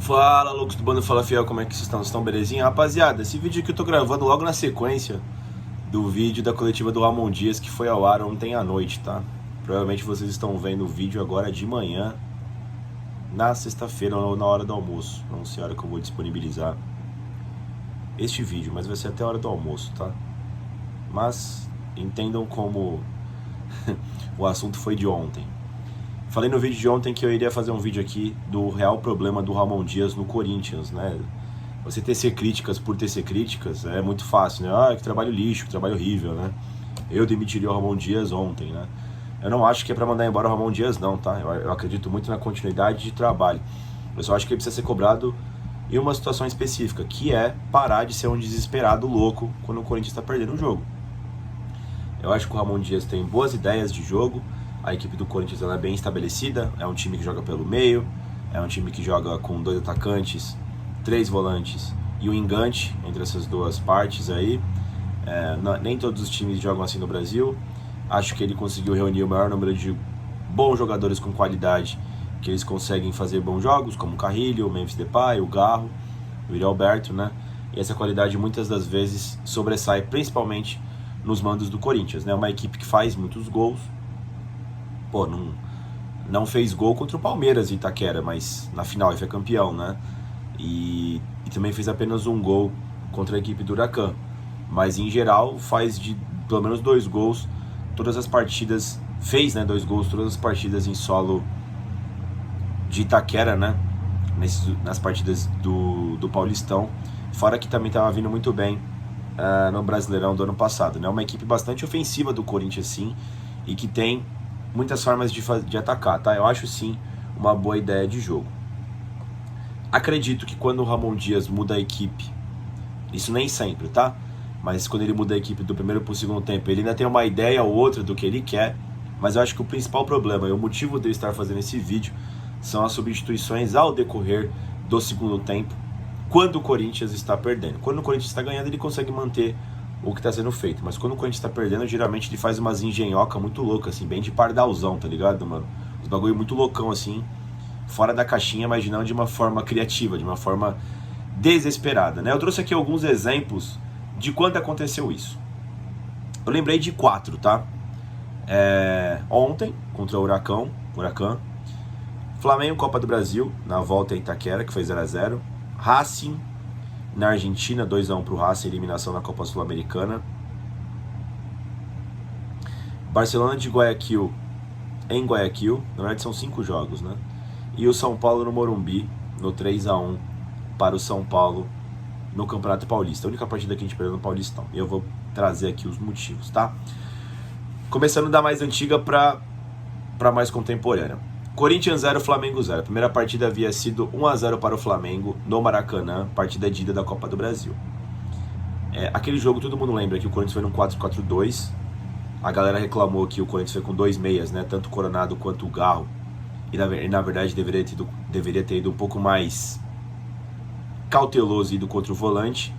Fala, loucos do Bando Fala Fiel, como é que vocês estão? Vocês estão belezinha? Rapaziada, esse vídeo aqui eu tô gravando logo na sequência do vídeo da coletiva do Ramon Dias, que foi ao ar ontem à noite, tá? Provavelmente vocês estão vendo o vídeo agora de manhã, na sexta-feira ou na hora do almoço. Não sei a hora que eu vou disponibilizar este vídeo, mas vai ser até a hora do almoço, tá? Mas entendam como o assunto foi de ontem. Falei no vídeo de ontem que eu iria fazer um vídeo aqui do real problema do Ramon Dias no Corinthians, né? Você tecer críticas por tecer críticas é muito fácil, né? Ah, que trabalho lixo, que trabalho horrível, né? Eu demitiria o Ramon Dias ontem, né? Eu não acho que é pra mandar embora o Ramon Dias, não, tá? Eu acredito muito na continuidade de trabalho. Eu só acho que ele precisa ser cobrado em uma situação específica, que é parar de ser um desesperado louco quando o Corinthians está perdendo o jogo. Eu acho que o Ramon Dias tem boas ideias de jogo. A equipe do Corinthians ela é bem estabelecida, é um time que joga pelo meio, é um time que joga com 2 atacantes, 3 volantes e um engante entre essas duas partes aí. Nem todos os times jogam assim no Brasil. Acho que ele conseguiu reunir o maior número de bons jogadores com qualidade, que eles conseguem fazer bons jogos, como o Carrilho, o Memphis Depay, o Garro, o Yuri Alberto, né? E essa qualidade muitas das vezes sobressai, principalmente nos mandos do Corinthians, né? Uma equipe que faz muitos gols. Pô, não fez gol contra o Palmeiras em Itaquera, mas na final ele foi campeão, né? E também fez apenas um gol contra a equipe do Huracan. Mas em geral faz de pelo menos 2 gols todas as partidas. Fez, né, 2 gols todas as partidas em solo de Itaquera, né? Nas partidas do Paulistão. Fora que também estava vindo muito bem no Brasileirão do ano passado, né? Uma equipe bastante ofensiva do Corinthians, sim, e que tem muitas formas de atacar, tá? Eu acho sim uma boa ideia de jogo. Acredito que quando o Ramon Dias muda a equipe, isso nem sempre, tá? Mas quando ele muda a equipe do primeiro para o segundo tempo, ele ainda tem uma ideia ou outra do que ele quer, mas eu acho que o principal problema e o motivo de eu estar fazendo esse vídeo são as substituições ao decorrer do segundo tempo, quando o Corinthians está perdendo. Quando o Corinthians está ganhando, ele consegue manter o que está sendo feito, mas quando o Corinthians está perdendo, geralmente ele faz umas engenhoca muito louca, assim, bem de pardalzão, tá ligado, mano? Os bagulho muito loucão, assim, fora da caixinha, mas não de uma forma criativa, de uma forma desesperada, né? Eu trouxe aqui alguns exemplos de quando aconteceu isso. Eu lembrei de 4, tá? Ontem, contra o Huracan, Flamengo, Copa do Brasil, na volta em Itaquera, que foi 0-0, Racing, na Argentina, 2-1 para o Racing, eliminação na Copa Sul-Americana. Barcelona de Guayaquil, em Guayaquil, na verdade são 5 jogos, né? E o São Paulo no Morumbi, no 3-1 para o São Paulo no Campeonato Paulista. A única partida que a gente perdeu no Paulistão. E eu vou trazer aqui os motivos, tá? Começando da mais antiga para mais contemporânea. Corinthians 0, Flamengo 0. A primeira partida havia sido 1-0 para o Flamengo no Maracanã, partida de ida da Copa do Brasil. Aquele jogo todo mundo lembra que o Corinthians foi num 4-4-2. A galera reclamou que o Corinthians foi com 2 meias, né? Tanto o Coronado quanto o Garro. E na verdade deveria ter ido um pouco mais cauteloso ido contra o volante.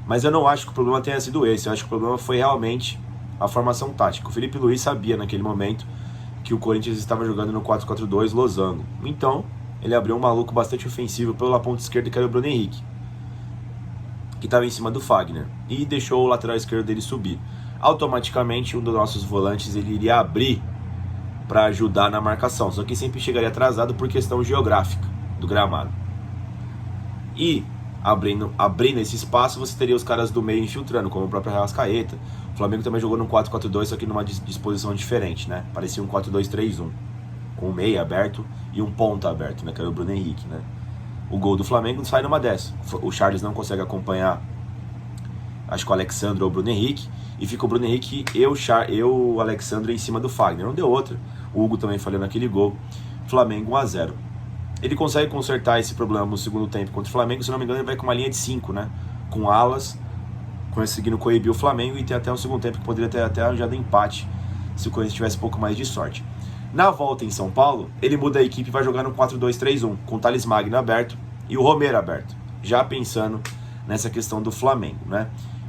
Mas eu não acho que o problema tenha sido esse. Eu acho que o problema foi realmente a formação tática. O Felipe Luiz sabia naquele momento que o Corinthians estava jogando no 4-4-2 losango. Então, ele abriu um maluco bastante ofensivo pela ponta esquerda, que era o Bruno Henrique, que estava em cima do Fagner, e deixou o lateral esquerdo dele subir. Automaticamente, um dos nossos volantes ele iria abrir para ajudar na marcação, só que sempre chegaria atrasado por questão geográfica do gramado. E abrindo esse espaço, você teria os caras do meio infiltrando, como o próprio Arrascaeta. O Flamengo também jogou no 4-4-2, só que numa disposição diferente, né? Parecia um 4-2-3-1, com o meio aberto e um ponta aberto, né? Que era o Bruno Henrique, né? O gol do Flamengo sai numa dessa. O Charles não consegue acompanhar, acho que o Alexandre ou o Bruno Henrique, e fica o Bruno Henrique e o Alexandre em cima do Fagner. Não deu outra. O Hugo também falhou naquele gol. Flamengo 1-0. Ele consegue consertar esse problema no segundo tempo contra o Flamengo. Se não me engano, ele vai com uma linha de 5, né? Com alas, conseguindo coibir o Flamengo e ter até um segundo tempo que poderia ter até arranjado empate se o Corinthians tivesse um pouco mais de sorte. Na volta em São Paulo, ele muda a equipe e vai jogar no 4-2-3-1, com o Thales Magno aberto e o Romero aberto, já pensando nessa questão do Flamengo, né?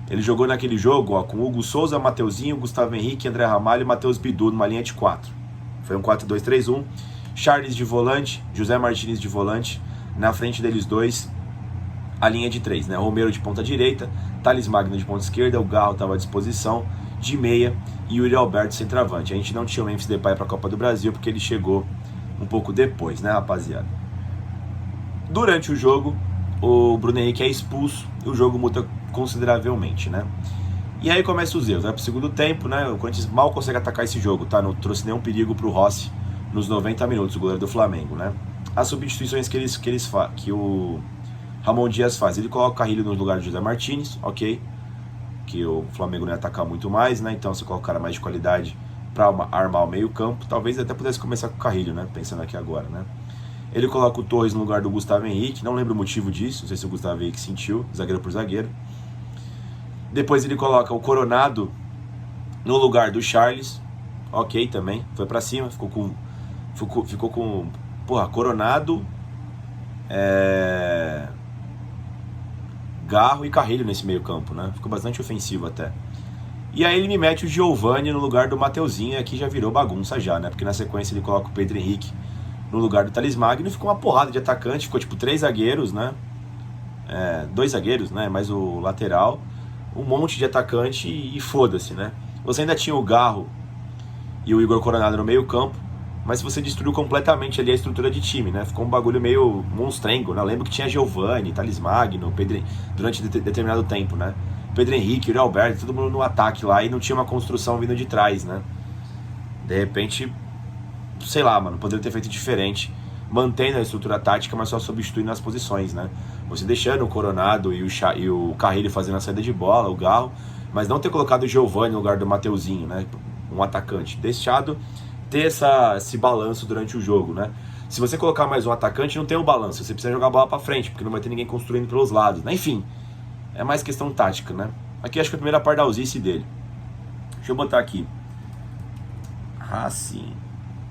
Ele jogou naquele jogo com Hugo Souza, Mateuzinho, Gustavo Henrique, André Ramalho e Matheus Bidu numa linha de 4. Foi um 4-2-3-1. Charles de volante, José Martínez de volante, Na frente deles dois, a linha de 3, né? Romero de ponta direita, Thales Magno de ponta esquerda, o Garro estava à disposição de meia e o Yuri Alberto centroavante. A gente não tinha o Memphis Depay para a Copa do Brasil porque ele chegou um pouco depois, né, rapaziada? Durante o jogo, o Bruno Henrique é expulso e o jogo muda consideravelmente, né? E aí começa os erros, vai pro segundo tempo, né? O Corinthians mal consegue atacar esse jogo, tá? Não trouxe nenhum perigo pro Rossi nos 90 minutos, o goleiro do Flamengo, né? As substituições que o Ramon Dias faz, ele coloca o Carrilho no lugar de José Martínez, ok? Que o Flamengo não ia atacar muito mais, né? Então você coloca o cara mais de qualidade para armar o meio campo. Talvez até pudesse começar com o Carrilho, né? Pensando aqui agora, né? Ele coloca o Torres no lugar do Gustavo Henrique, não lembro o motivo disso, não sei se o Gustavo Henrique sentiu, zagueiro por zagueiro. Depois ele coloca o Coronado no lugar do Charles, ok também, foi pra cima, ficou com porra, Coronado, Garro e Carrilho nesse meio campo, né? Ficou bastante ofensivo até. E aí ele me mete o Giovani no lugar do Mateuzinho, e aqui já virou bagunça já, né? Porque na sequência ele coloca o Pedro Henrique no lugar do Thales Magno e ficou uma porrada de atacante, ficou tipo 3 zagueiros, né? 2 zagueiros, né? Mais o lateral, um monte de atacante e foda-se, né? Você ainda tinha o Garro e o Igor Coronado no meio campo, mas você destruiu completamente ali a estrutura de time, né? Ficou um bagulho meio monstrengo, né? Eu lembro que tinha Giovani, Thales Magno, durante determinado tempo, né? Pedro Henrique, Yuri Alberto, todo mundo no ataque lá e não tinha uma construção vindo de trás, né? De repente, sei lá, mano, poderia ter feito diferente, mantendo a estrutura tática, mas só substituindo as posições, né? Você deixando o Coronado e o Carrilho fazendo a saída de bola, o Garro, mas não ter colocado o Giovani no lugar do Mateuzinho, né? Um atacante. Deixado ter esse balanço durante o jogo, né? Se você colocar mais um atacante, não tem o balanço, você precisa jogar a bola pra frente, porque não vai ter ninguém construindo pelos lados, né? Enfim, é mais questão tática, né? Aqui acho que a primeira pardalzice dele. Deixa eu botar aqui. Racing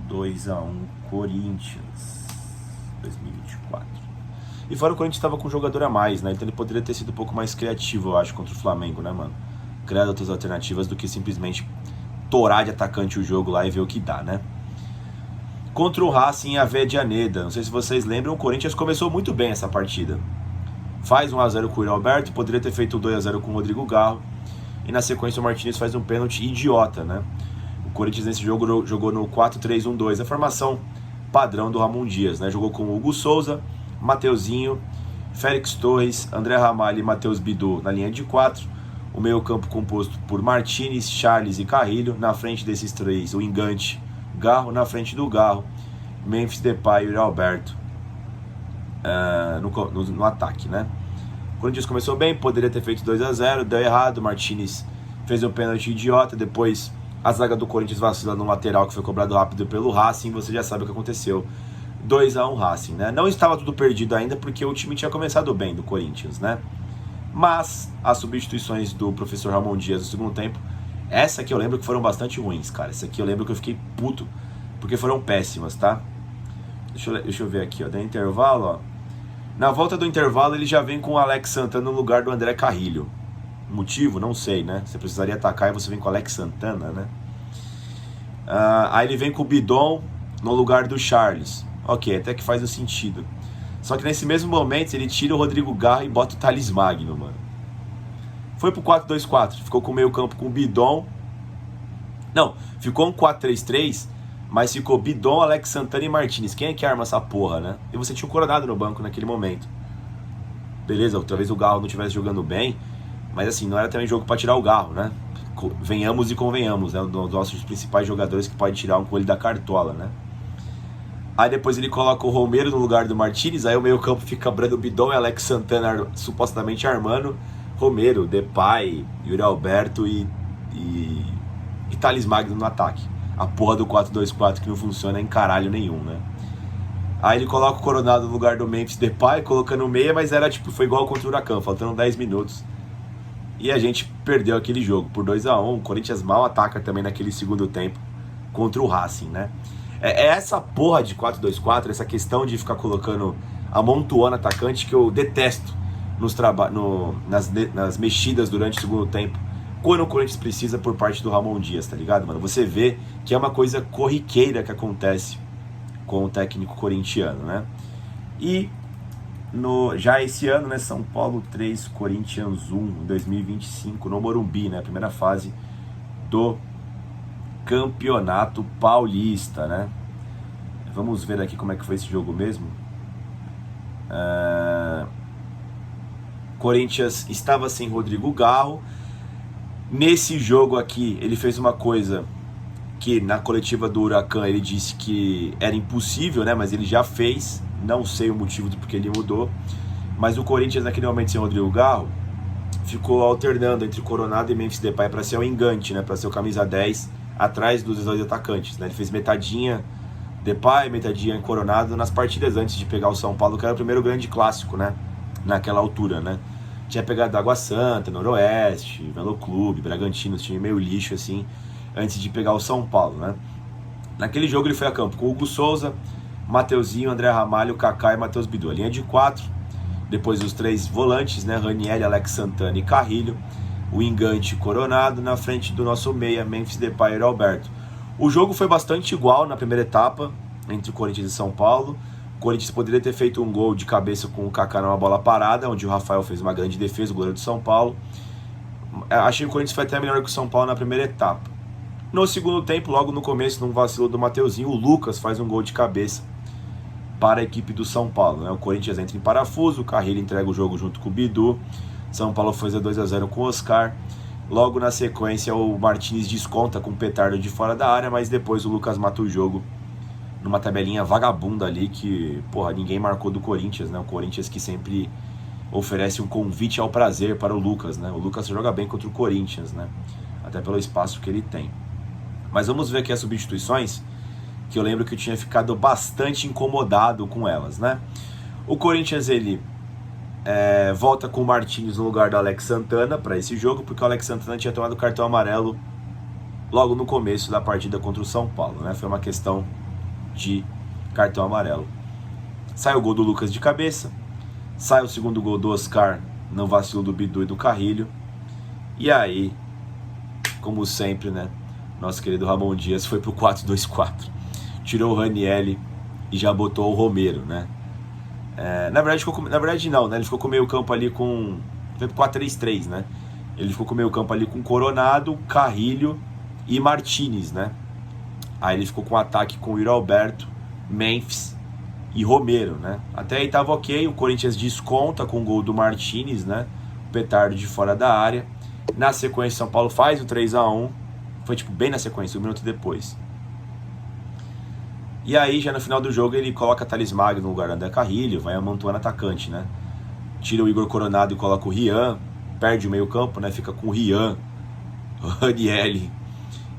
2-1 Corinthians 2024. E fora o Corinthians estava com um jogador a mais, né? Então ele poderia ter sido um pouco mais criativo, eu acho, contra o Flamengo, né, mano? Criar outras alternativas do que simplesmente torar de atacante o jogo lá e ver o que dá, né? Contra o Racing, a Avedianeda. Não sei se vocês lembram, o Corinthians começou muito bem essa partida. Faz 1-0 com o Yuri Alberto, poderia ter feito 2-0 com o Rodrigo Garro. E na sequência o Martínez faz um pênalti idiota, né? O Corinthians nesse jogo jogou no 4-3-1-2, a formação padrão do Ramon Dias, né? Jogou com o Hugo Souza, Mateuzinho, Félix Torres, André Ramalho e Matheus Bidu na linha de 4. O meio campo composto por Martínez, Charles e Carrilho. Na frente desses três, o Engante, Garro. Na frente do Garro, Memphis Depay e Yuri Alberto no ataque, né? O Corinthians começou bem, poderia ter feito 2-0, deu errado. Martínez fez um pênalti idiota. Depois a zaga do Corinthians vacila no lateral, que foi cobrado rápido pelo Racing. Você já sabe o que aconteceu. 2-1 Racing, né? Não estava tudo perdido ainda, porque o time tinha começado bem do Corinthians, né? Mas as substituições do professor Ramon Dias no segundo tempo, essa aqui eu lembro que foram bastante ruins, cara. Essa aqui eu lembro que eu fiquei puto, porque foram péssimas, tá? Deixa eu ver aqui, ó. Da intervalo, ó. Na volta do intervalo ele já vem com o Alex Santana no lugar do André Carrilho. Motivo? Não sei, né? Você precisaria atacar e você vem com o Alex Santana, né? Aí ele vem com o Bidon no lugar do Charles. Ok, até que faz o sentido. Só que nesse mesmo momento ele tira o Rodrigo Garro e bota o Thales Magno, mano. Foi pro 4-2-4, ficou com o meio campo com o Bidon. Não, ficou um 4-3-3, mas ficou Bidon, Alex Santana e Martínez. Quem é que arma essa porra, né? E você tinha o Coronado no banco naquele momento. Beleza, talvez o Garro não estivesse jogando bem, mas assim, não era também jogo pra tirar o Garro, né? Venhamos e convenhamos, né? Um dos nossos principais jogadores que pode tirar um coelho da cartola, né? Aí depois ele coloca o Romero no lugar do Martínez. Aí o meio campo fica Brando Bidon e Alex Santana supostamente armando. Romero, Depay, Yuri Alberto e Thales Magno no ataque. A porra do 4-2-4 que não funciona em caralho nenhum, né? Aí ele coloca o Coronado no lugar do Memphis Depay, colocando meia, mas era tipo, foi igual contra o Huracan, faltando 10 minutos. E a gente perdeu aquele jogo por 2-1. O Corinthians mal ataca também naquele segundo tempo contra o Racing, né? É essa porra de 4-2-4, essa questão de ficar colocando, amontoando atacante, que eu detesto nas mexidas durante o segundo tempo, quando o Corinthians precisa por parte do Ramon Dias, tá ligado, mano? Você vê que é uma coisa corriqueira que acontece com o técnico corintiano, né? E Já esse ano, né, São Paulo 3, Corinthians 1, em 2025, no Morumbi, né, primeira fase do Campeonato Paulista, né. Vamos ver aqui como é que foi esse jogo mesmo. Corinthians estava sem Rodrigo Garro. Nesse jogo aqui, ele fez uma coisa que na coletiva do Huracan ele disse que era impossível, né, mas ele já fez. Não sei o motivo do porquê ele mudou, mas o Corinthians naquele momento sem Rodrigo Garro ficou alternando entre Coronado e Memphis Depay para ser o engante, né, para ser o camisa 10 atrás dos dois atacantes, né. Ele fez metadinha Depay, metadinha Coronado nas partidas antes de pegar o São Paulo, que era o primeiro grande clássico, né, naquela altura, né. Tinha pegado Água Santa, Noroeste, Velo Clube, Bragantino, time meio lixo assim, antes de pegar o São Paulo, né. Naquele jogo ele foi a campo com o Hugo Souza, Mateuzinho, André Ramalho, Kaká e Matheus Bidu. A linha de 4, depois os 3 volantes, né, Ranieri, Alex Santana e Carrilho, o engante Coronado, na frente do nosso meia, Memphis Depay e Alberto. O jogo foi bastante igual na primeira etapa, entre o Corinthians e São Paulo. O Corinthians poderia ter feito um gol de cabeça com o Kaká numa bola parada, onde o Rafael fez uma grande defesa, o goleiro do São Paulo. Achei que o Corinthians foi até melhor que o São Paulo na primeira etapa. No segundo tempo, logo no começo, num vacilo do Mateuzinho, o Lucas faz um gol de cabeça para a equipe do São Paulo, né? O Corinthians entra em parafuso, o Carrilho entrega o jogo junto com o Bidu, São Paulo faz 2-0 com o Oscar. Logo na sequência o Martins desconta com o petardo de fora da área, mas depois o Lucas mata o jogo numa tabelinha vagabunda ali que, porra, ninguém marcou do Corinthians, né? O Corinthians que sempre oferece um convite ao prazer para o Lucas, né? O Lucas joga bem contra o Corinthians, né? Até pelo espaço que ele tem. Mas vamos ver aqui as substituições, que eu lembro que eu tinha ficado bastante incomodado com elas, né? O Corinthians, ele volta com o Martins no lugar do Alex Santana para esse jogo, porque o Alex Santana tinha tomado cartão amarelo logo no começo da partida contra o São Paulo, né? Foi uma questão de cartão amarelo. Sai o gol do Lucas de cabeça, sai o segundo gol do Oscar no vacilo do Bidu e do Carrilho, e aí, como sempre, né? Nosso querido Ramon Dias foi pro 4-2-4. Tirou o Ranieri e já botou o Romero, né? Na verdade não, né? Ele ficou com o meio campo ali com... Foi pro 4-3-3, né? Ele ficou com o meio campo ali com Coronado, Carrilho e Martins, né? Aí ele ficou com o ataque com o Yuri Alberto, Memphis e Romero, né? Até aí tava ok, o Corinthians desconta com o gol do Martins, né? O petardo de fora da área. Na sequência, São Paulo faz o 3-1. Foi tipo bem na sequência, um minuto depois. E aí, já no final do jogo, ele coloca Thales Magno no lugar do André Carrilho, vai amontoando atacante, né? Tira o Igor Coronado e coloca o Rian, perde o meio campo, né? Fica com o Rian, o Ranieri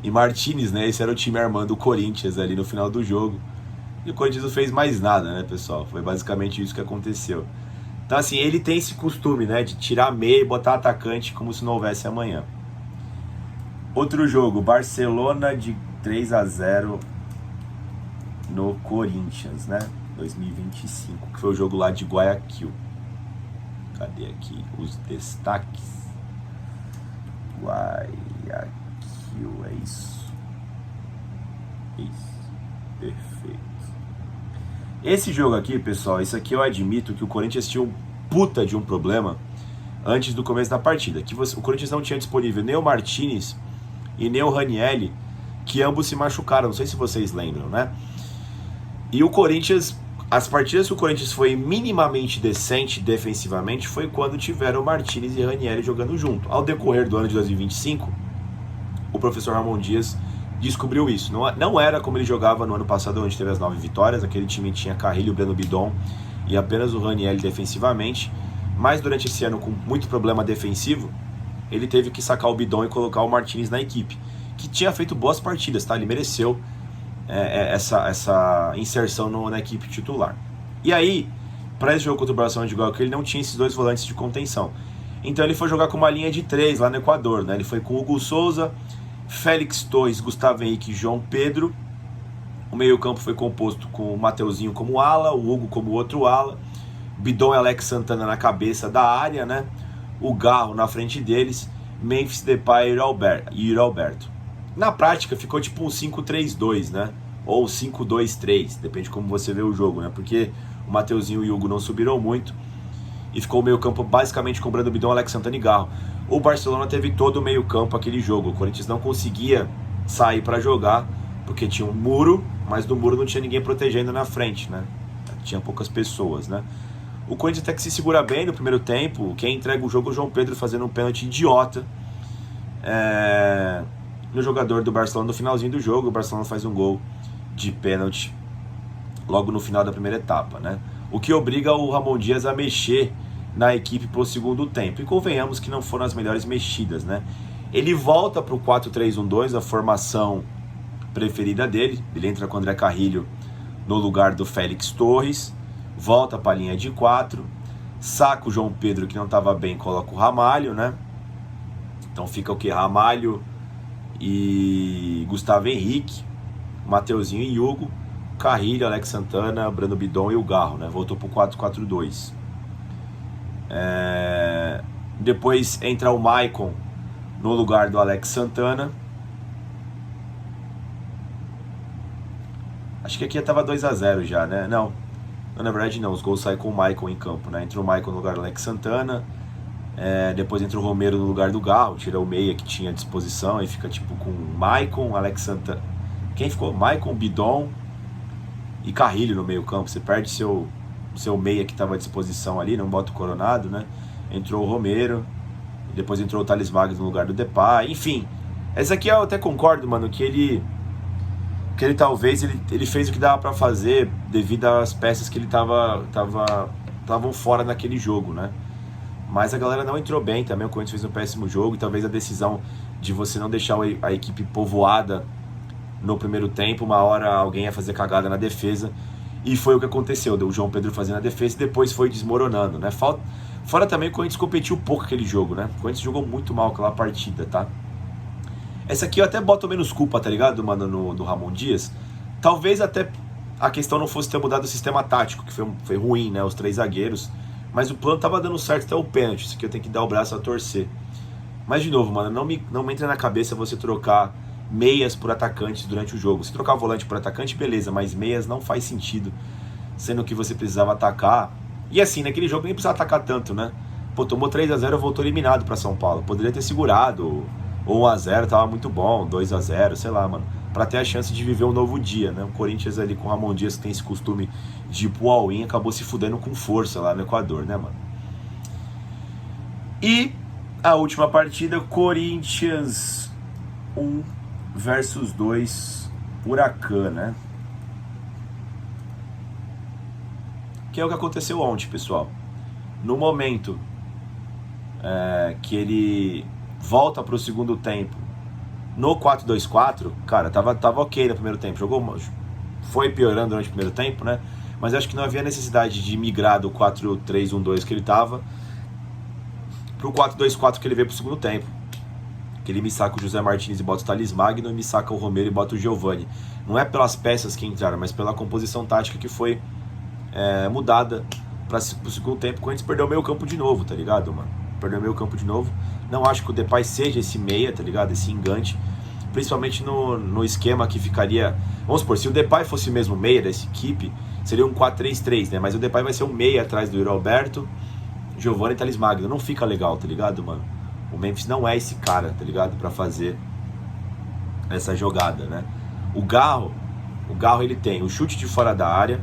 e Martins, né? Esse era o time armando o Corinthians ali no final do jogo. E o Corinthians não fez mais nada, né, pessoal? Foi basicamente isso que aconteceu. Então, assim, ele tem esse costume, né? De tirar meia e botar atacante como se não houvesse amanhã. Outro jogo, Barcelona de 3-0 no Corinthians, né? 2025, que foi o jogo lá de Guayaquil. Cadê aqui os destaques? Guayaquil, é isso. Isso, perfeito. Esse jogo aqui, pessoal, isso aqui eu admito que o Corinthians tinha um puta de um problema antes do começo da partida. Que o Corinthians não tinha disponível nem o Martins e nem o Ranieri, que ambos se machucaram, não sei se vocês lembram, né? E o Corinthians, as partidas que o Corinthians foi minimamente decente defensivamente foi quando tiveram Martins e Ranieri jogando junto. Ao decorrer do ano de 2025, o professor Ramon Dias descobriu isso. Não era como ele jogava no ano passado, onde teve as 9 vitórias, aquele time tinha Carrilho, Breno Bidon e apenas o Ranieri defensivamente, mas durante esse ano com muito problema defensivo, ele teve que sacar o Bidon e colocar o Martins na equipe, que tinha feito boas partidas, tá? Ele mereceu essa inserção na equipe titular. E aí, para esse jogo contra o Barcelona de Guayaquil, ele não tinha esses dois volantes de contenção. Então ele foi jogar com uma linha de 3 lá no Equador, né? Ele foi com Hugo Souza, Félix Torres, Gustavo Henrique e João Pedro. O meio-campo foi composto com o Mateuzinho como ala, o Hugo como outro ala, Bidon e Alex Santana na cabeça da área, né? O Garro na frente deles, Memphis Depay e Yuri Alberto. Na prática ficou tipo um 5-3-2, né? Ou 5-2-3, depende de como você vê o jogo, né? Porque o O Mateuzinho e o Hugo não subiram muito. E ficou o meio campo basicamente com Brando Bidon, Alex Santana e Garro. O Barcelona teve todo o meio campo aquele jogo. O Corinthians não conseguia sair para jogar, porque tinha um muro, mas no muro não tinha ninguém protegendo na frente, né? Tinha poucas pessoas, né? O Corinthians até que se segura bem no primeiro tempo. Quem entrega o jogo é o João Pedro fazendo um pênalti idiota no jogador do Barcelona no finalzinho do jogo. O Barcelona faz um gol de pênalti logo no final da primeira etapa, né? O que obriga o Ramon Dias a mexer na equipe para o segundo tempo. E convenhamos que não foram as melhores mexidas, né? Ele volta para o 4-3-1-2, a formação preferida dele. Ele entra com o André Carrilho no lugar do Félix Torres. Volta para a linha de 4. Saca o João Pedro, que não estava bem, coloca o Ramalho, né? Então fica o que? Ramalho e Gustavo Henrique, Mateuzinho e Hugo, Carrilho, Alex Santana, Brando Bidon e o Garro, né? Voltou pro 4-4-2. Depois entra o Maicon no lugar do Alex Santana. Acho que aqui tava 2-0 já, né? Não, na verdade não, os gols saem com o Maicon em campo, né? Entra o Maicon no lugar do Alex Santana. Depois entra o Romero no lugar do Garro, tira o meia que tinha à disposição e fica tipo com Maicon, Alex Santana. Quem ficou? Maicon, Bidon e Carrilho no meio campo. Você perde seu meia que estava à disposição ali, não bota o Coronado, né? Entrou o Romero, depois entrou o Thales Magno no lugar do Depay. Enfim, essa aqui eu até concordo, mano, que ele talvez ele fez o que dava para fazer devido às peças que ele estavam fora naquele jogo, né? Mas a galera não entrou bem também, o Corinthians fez um péssimo jogo e talvez a decisão de você não deixar a equipe povoada no primeiro tempo, uma hora alguém ia fazer cagada na defesa, e foi o que aconteceu, deu o João Pedro fazendo a defesa e depois foi desmoronando, né? Fora também o Corinthians competiu pouco aquele jogo, né? O Corinthians jogou muito mal aquela partida, tá? Essa aqui eu até boto menos culpa, tá ligado, mano, no Ramon Dias. Talvez até a questão não fosse ter mudado o sistema tático, que foi ruim, né? Os 3 zagueiros, mas o plano tava dando certo até o pênalti, isso aqui eu tenho que dar o braço a torcer. Mas de novo, mano, não me entra na cabeça você trocar meias por atacantes durante o jogo. Se trocar volante por atacante, beleza, mas meias não faz sentido, sendo que você precisava atacar. E assim, naquele jogo nem precisava atacar tanto, né? Pô, tomou 3-0, voltou eliminado pra São Paulo. Poderia ter segurado, ou 1-0, tava muito bom, 2-0, sei lá, mano, pra ter a chance de viver um novo dia, né? O Corinthians ali com o Ramon Dias, que tem esse costume de ir pro all-in, acabou se fudendo com força lá no Equador, né, mano? E a última partida, Corinthians 1 versus 2, Huracan, né? Que é o que aconteceu ontem, pessoal. No momento que ele volta pro segundo tempo no 4-2-4, cara, tava ok no primeiro tempo. Foi piorando durante o primeiro tempo, né? Mas acho que não havia necessidade de migrar do 4-3-1-2 que ele tava pro 4-2-4 que ele veio pro segundo tempo. Que ele me saca o José Martins e bota o Thales Magno, e me saca o Romero e bota o Giovani. Não é pelas peças que entraram, mas pela composição tática que foi mudada pro segundo tempo. Quando a gente perdeu o meio campo de novo, tá ligado, mano? Perdeu o meio campo de novo. Não acho que o Depay seja esse meia, tá ligado? Esse engante. Principalmente no esquema que ficaria... Vamos supor, se o Depay fosse mesmo meia dessa equipe, seria um 4-3-3, né? Mas o Depay vai ser um meia atrás do Yuri Alberto, Giovani e Thales Magno. Não fica legal, tá ligado, mano? O Memphis não é esse cara, tá ligado? Pra fazer essa jogada, né? O Garro ele tem o chute de fora da área,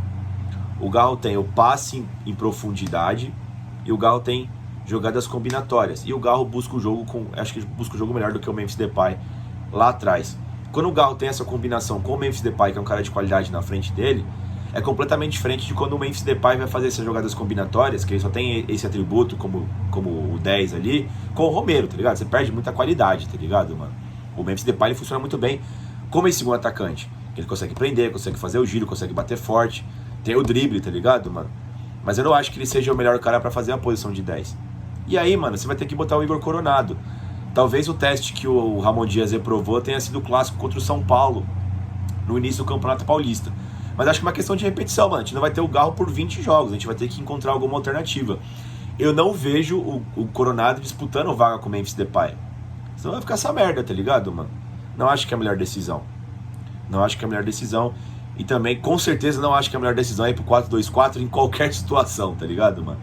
o Garro tem o passe em profundidade e o Garro tem jogadas combinatórias. E o Garro busca o jogo acho que busca o jogo melhor do que o Memphis Depay lá atrás. Quando o Garro tem essa combinação com o Memphis Depay, que é um cara de qualidade na frente dele, é completamente diferente de quando o Memphis Depay vai fazer essas jogadas combinatórias, que ele só tem esse atributo como o 10 ali, com o Romero, tá ligado? Você perde muita qualidade, tá ligado, mano? O Memphis Depay ele funciona muito bem como esse segundo atacante. Ele consegue prender, consegue fazer o giro, consegue bater forte, tem o drible, tá ligado, mano? Mas eu não acho que ele seja o melhor cara pra fazer a posição de 10. E aí, mano, você vai ter que botar o Igor Coronado. Talvez o teste que o Ramon Dias reprovou tenha sido o clássico contra o São Paulo, no início do Campeonato Paulista. Mas acho que é uma questão de repetição, mano. A gente não vai ter o Garro por 20 jogos, a gente vai ter que encontrar alguma alternativa. Eu não vejo o Coronado disputando vaga com o Memphis Depay. Senão vai ficar essa merda, tá ligado, mano? Não acho que é a melhor decisão. Não acho que é a melhor decisão. E também, com certeza, não acho que a melhor decisão é ir pro 4-2-4 em qualquer situação, tá ligado, mano?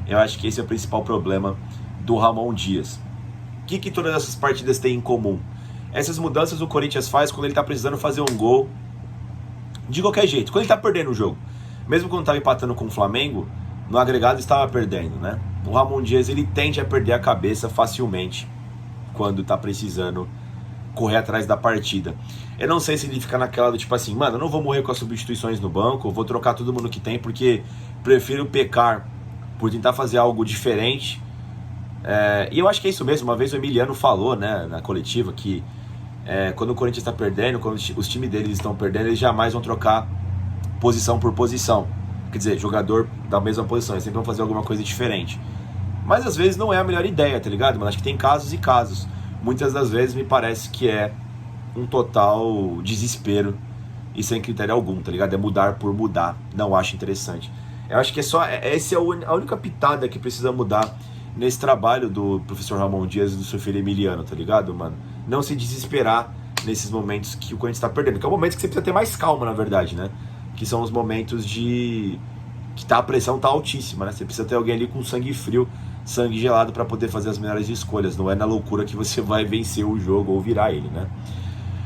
Eu acho que esse é o principal problema do Ramon Dias. O que todas essas partidas têm em comum? Essas mudanças o Corinthians faz quando ele tá precisando fazer um gol de qualquer jeito. Quando ele tá perdendo o jogo. Mesmo quando tava empatando com o Flamengo, no agregado estava perdendo, né? O Ramon Dias, ele tende a perder a cabeça facilmente quando tá precisando correr atrás da partida. Eu não sei se ele fica naquela do tipo assim, mano, eu não vou morrer com as substituições no banco, vou trocar todo mundo que tem, porque prefiro pecar por tentar fazer algo diferente. E eu acho que é isso mesmo. Uma vez o Emiliano falou, né, na coletiva, que quando o Corinthians está perdendo, quando os times deles estão perdendo, eles jamais vão trocar posição por posição. Quer dizer, jogador da mesma posição, eles sempre vão fazer alguma coisa diferente. Mas às vezes não é a melhor ideia, tá ligado? Mas acho que tem casos e casos. Muitas das vezes me parece que é um total desespero e sem critério algum, tá ligado? É mudar por mudar. Não acho interessante. Eu acho que essa é a única pitada que precisa mudar nesse trabalho do professor Ramon Dias e do seu filho Emiliano, tá ligado, mano? Não se desesperar nesses momentos que o Corinthians tá perdendo. Que é o momento que você precisa ter mais calma, na verdade, né? Que são os momentos que a pressão tá altíssima, né? Você precisa ter alguém ali com sangue frio, sangue gelado para poder fazer as melhores escolhas. Não é na loucura que você vai vencer o jogo ou virar ele, né?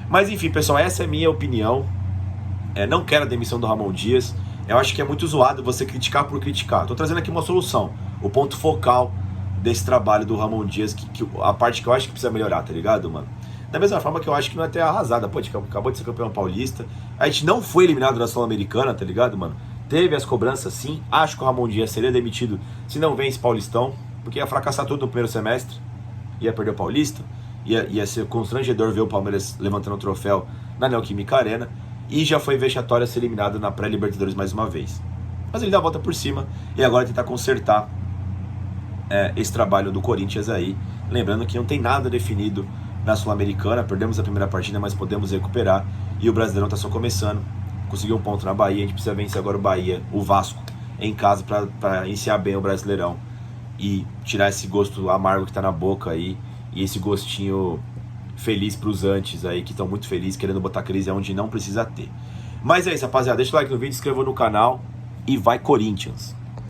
Mas enfim, pessoal, essa é a minha opinião. Não quero a demissão do Ramon Dias. Eu acho que é muito zoado você criticar por criticar. Tô trazendo aqui uma solução. O ponto focal desse trabalho do Ramon Dias, a parte que eu acho que precisa melhorar, tá ligado, mano? Da mesma forma que eu acho que não é até arrasada. Pô, a gente acabou de ser campeão paulista. A gente não foi eliminado da Sul-Americana, tá ligado, mano? Teve as cobranças sim. Acho que o Ramon Dias seria demitido se não vence Paulistão, porque ia fracassar tudo no primeiro semestre. Ia perder o Paulista. Ia ser constrangedor ver o Palmeiras levantando o troféu na Neoquímica Arena. E já foi vexatório ser eliminado na pré-Libertadores mais uma vez. Mas ele dá a volta por cima e agora tentar consertar esse trabalho do Corinthians aí. Lembrando que não tem nada definido na Sul-Americana. Perdemos a primeira partida, mas podemos recuperar. E o Brasileirão tá só começando. Conseguiu um ponto na Bahia. A gente precisa vencer agora o Vasco, em casa para iniciar bem o Brasileirão. E tirar esse gosto amargo que tá na boca aí. E esse gostinho feliz pros antes aí, que estão muito felizes, querendo botar crise onde não precisa ter. Mas é isso, rapaziada. Deixa o like no vídeo, se inscreva no canal e vai Corinthians!